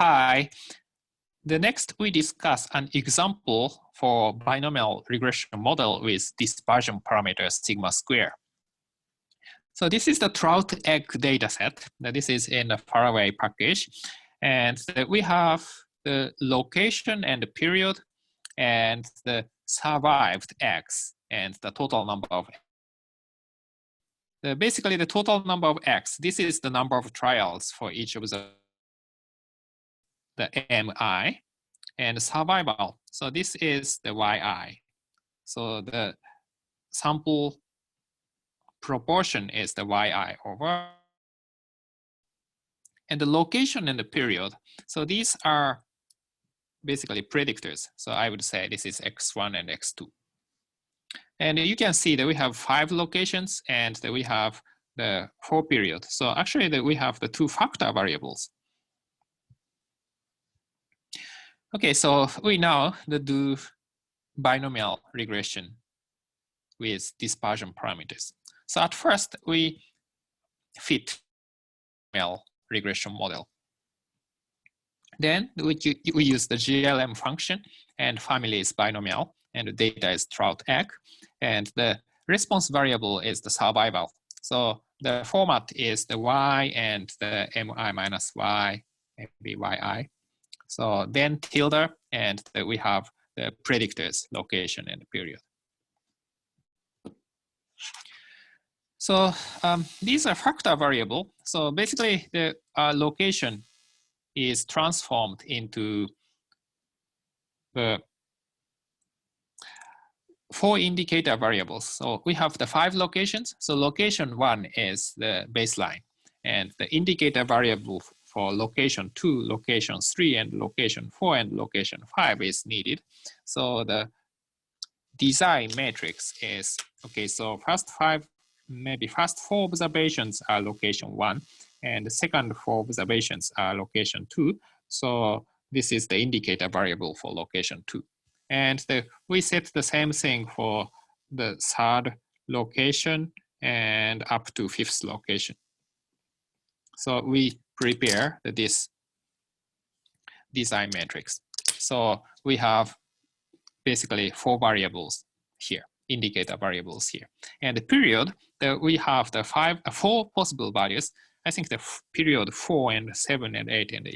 hi. The next we discuss an example for binomial regression model with dispersion parameter sigma square. So this is the Trout egg dataset. This is in a faraway package. And we have the location and the period and the survived eggs and the total number of eggs. Basically the total number of eggs, this is the number of trials for each of the MI, and survival. So this is the YI. So the sample proportion is the YI over. And the location and the period. So these are basically predictors. So I would say this is X1 and X2. And you can see that we have 5 locations and that we have the 4 period. So actually that we have the 2 factor variables. Okay, so we now do binomial regression with dispersion parameters. So at first we fit binomial regression model. Then we use the GLM function and family is binomial and the data is Trout egg and the response variable is the survival. So the format is the Y and the MI minus Y, maybe YI. So then tilde, and we have the predictors, location and period. So these are factor variable. So basically the location is transformed into the 4 indicator variables. So we have the 5 locations. So location 1 is the baseline and the indicator variable for location 2, location 3, and location 4, and location 5 is needed. So the design matrix is, okay, so first 4 observations are location 1, and the second 4 observations are location 2. So this is the indicator variable for location 2. And we set the same thing for the 3rd location and up to 5th location. So we prepare this design matrix. So we have basically 4 variables here, indicator variables here. And the period, we have the 4 possible values. I think the period 4 and 7 and 8 and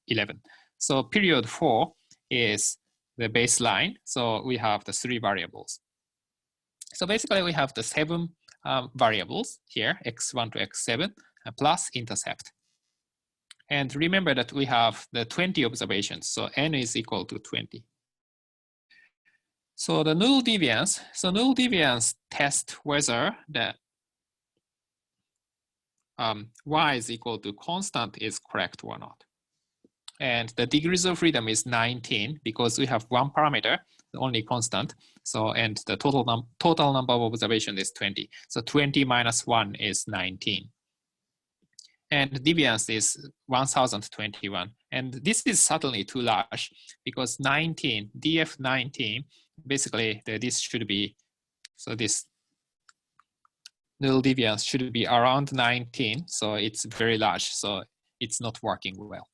11. So period 4 is the baseline. So we have the 3 variables. So basically we have the 7 variables here, x1 to x7 plus intercept. And remember that we have the 20 observations, so n is equal to 20. So the null deviance, null deviance test whether the y is equal to constant is correct or not. And the degrees of freedom is 19 because we have 1 parameter, the only constant. So, and the total number of observations is 20. So 20 minus 1 is 19. And deviance is 1021. And this is certainly too large because 19, df19, basically this should be, so this null deviance should be around 19. So it's very large, so it's not working well.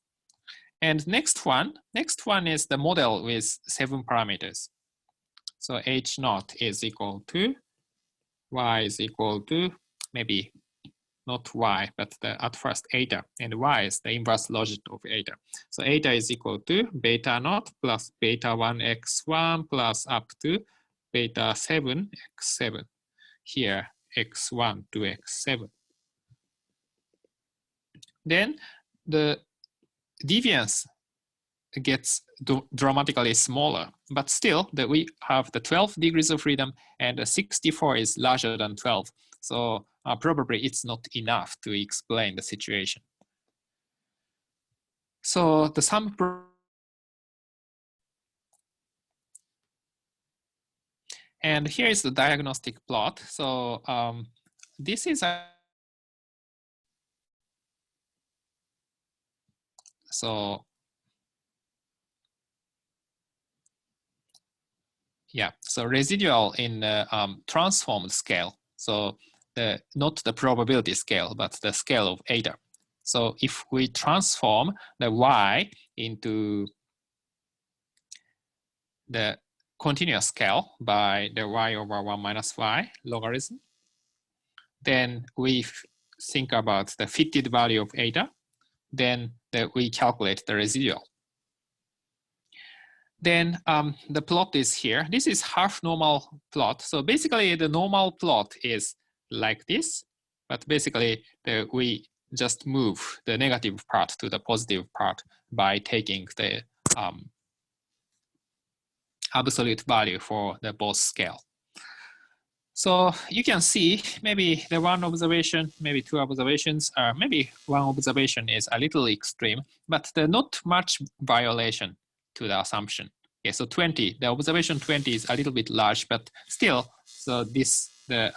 And next one is the model with 7 parameters. So H0 is equal to, Y is equal to, maybe not Y, but at first eta, and Y is the inverse logit of eta. So eta is equal to beta naught plus beta 1 x1 plus up to beta 7 x7. Here, x1 to x7. Then the deviance gets dramatically smaller, but still that we have the 12 degrees of freedom and the 64 is larger than 12. So probably it's not enough to explain the situation. So the sum, and here is the diagnostic plot. So this is a, so yeah, so residual in the transformed scale. So not the probability scale, but the scale of eta. So if we transform the y into the continuous scale by the y over 1 minus y logarithm, then we think about the fitted value of eta, then we calculate the residual. Then the plot is here. This is half normal plot. So basically the normal plot is like this, but basically we just move the negative part to the positive part by taking the absolute value for the both scale. So you can see maybe the one observation, maybe two observations, maybe one observation is a little extreme, but not much violation to the assumption. Okay, so 20, the observation 20 is a little bit large, but still, so the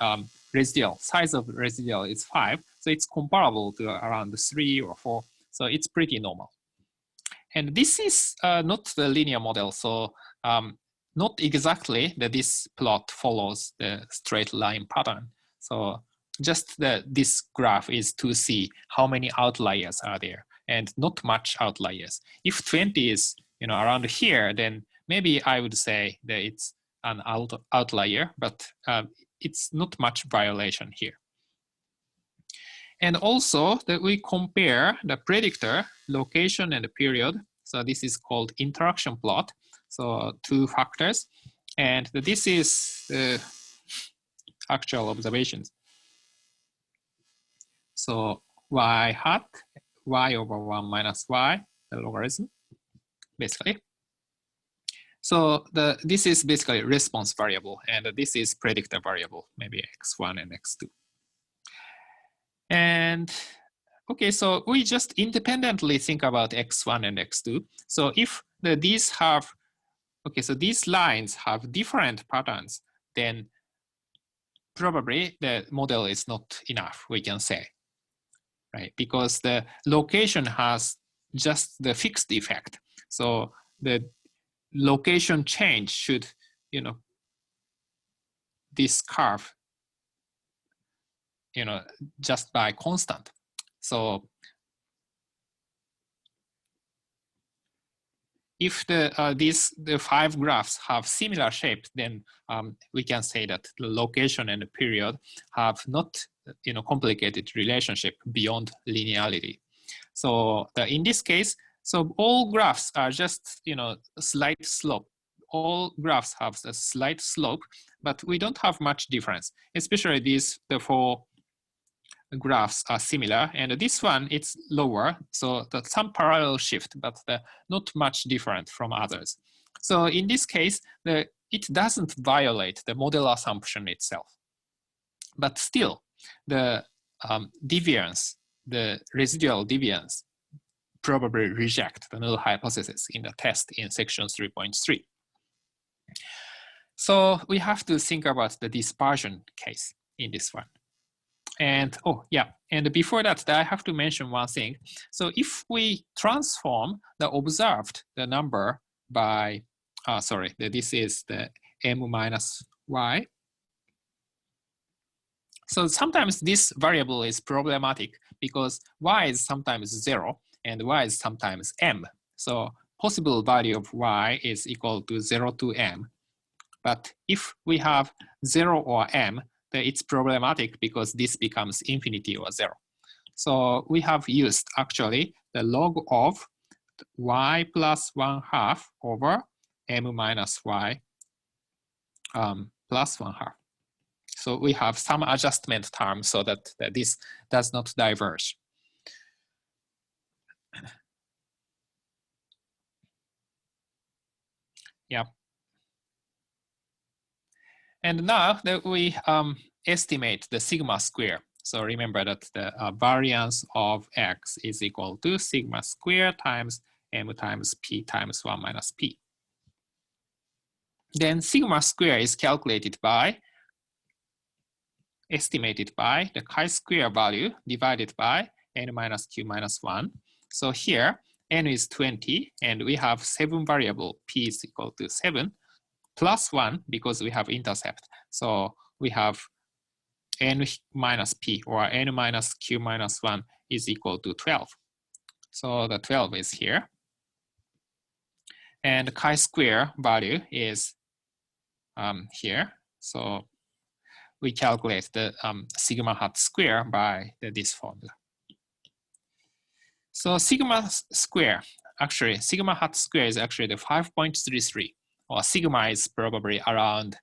residual, size of residual is 5, so it's comparable to around 3 or 4, so it's pretty normal. And this is not the linear model, so not exactly that this plot follows the straight line pattern. So just this graph is to see how many outliers are there, and not much outliers. If 20 is around here, then maybe I would say that it's an outlier, but it's not much violation here. And also that we compare the predictor, location, and the period. So this is called interaction plot. So 2 factors, and this is the actual observations. So y hat, y over 1 minus y, the logarithm, basically. So this is basically response variable, and this is predictor variable, maybe x1 and x2. And okay, so we just independently think about x1 and x2. So if these have, okay, so these lines have different patterns, then probably the model is not enough, we can say, right? Because the location has just the fixed effect. So the location change should, this curve, just by constant. So if the 5 graphs have similar shapes, then we can say that the location and the period have not complicated relationship beyond linearity. So in this case, so all graphs are just slight slope. All graphs have a slight slope, but we don't have much difference. Especially the 4 graphs are similar, and this one it's lower, so that's some parallel shift, but not much different from others. So in this case, it doesn't violate the model assumption itself, but still the deviance, the residual deviance, probably reject the null hypothesis in the test in section 3.3. So we have to think about the dispersion case in this one. And oh yeah, and before that, I have to mention one thing. So if we transform the observed number by, sorry, this is the m minus y. So sometimes this variable is problematic because y is sometimes 0 and y is sometimes m. So possible value of y is equal to 0 to m. But if we have 0 or m, then it's problematic because this becomes infinity or 0. So we have used actually the log of y plus 1/2 over m minus y plus 1/2. So we have some adjustment term so that this does not diverge. Yeah. And now that we estimate the sigma square. So remember that the variance of x is equal to sigma square times m times p times 1 minus p. Then sigma square is calculated by, estimated by the chi-square value divided by n minus q minus 1. So here, n is 20, and we have 7 variable, p is equal to 7, plus 1 because we have intercept. So we have n minus p or n minus q minus 1 is equal to 12. So the 12 is here. And chi-square value is here. So we calculate the sigma hat square by this formula. So sigma square, actually sigma hat square is actually the 5.33, or sigma is probably around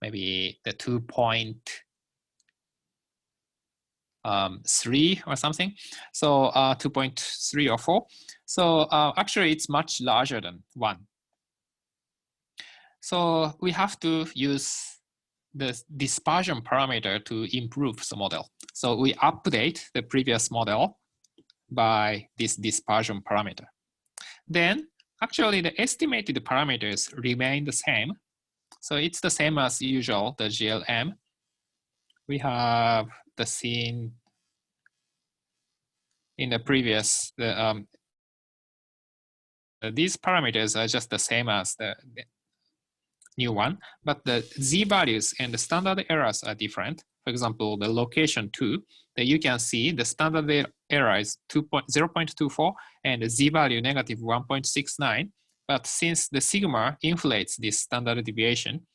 maybe the 2.3 or something. So 2.3 or 4. So actually it's much larger than 1. So we have to use the dispersion parameter to improve the model. So we update the previous model by this dispersion parameter. Then actually the estimated parameters remain the same. So it's the same as usual, the GLM. We have the scene in the previous, these parameters are just the same as the new one, but the z values and the standard errors are different. For example, the location 2, that you can see the standard error is 0.24 and the z value negative 1.69. But since the sigma inflates this standard deviation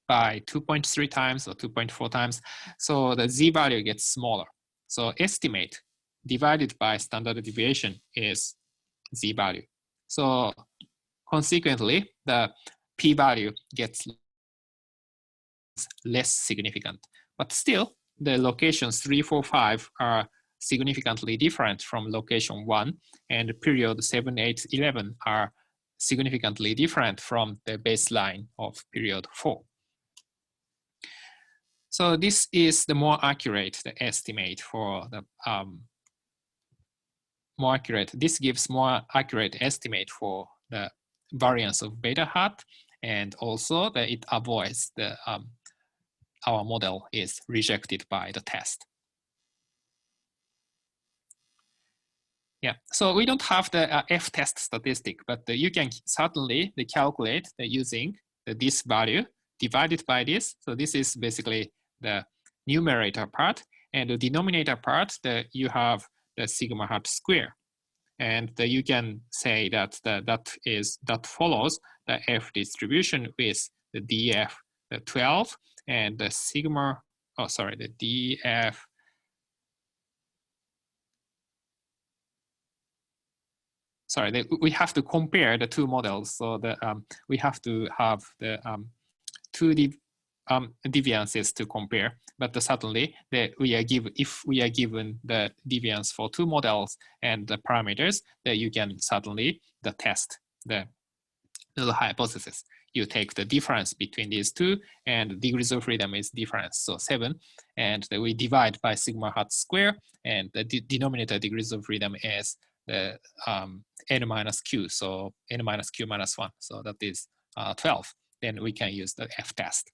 by 2.3 times or 2.4 times, so the z value gets smaller. So estimate divided by standard deviation is z value. So consequently, the p-value gets less significant. But still, the locations 3, 4, 5 are significantly different from location 1, and period 7, 8, 11 are significantly different from the baseline of period 4. So this is the more accurate estimate for the this gives more accurate estimate for the variance of beta hat, and also that it avoids the our model is rejected by the test. Yeah, so we don't have the F-test statistic, but you can certainly calculate using this value divided by this. So this is basically the numerator part, and the denominator part that you have the sigma hat square. And you can say that that follows the F distribution with the DF 12 and the sigma, oh sorry, the DF. Sorry, we have to compare the two models. So we have to have the two deviances to compare. But certainly, if we are given the deviance for two models and the parameters, that you can certainly test the null hypothesis. You take the difference between these two, and degrees of freedom is difference, so 7, and we divide by sigma hat square, and the denominator degrees of freedom is the n minus q, so n minus q minus 1, so that is 12. Then we can use the F-test.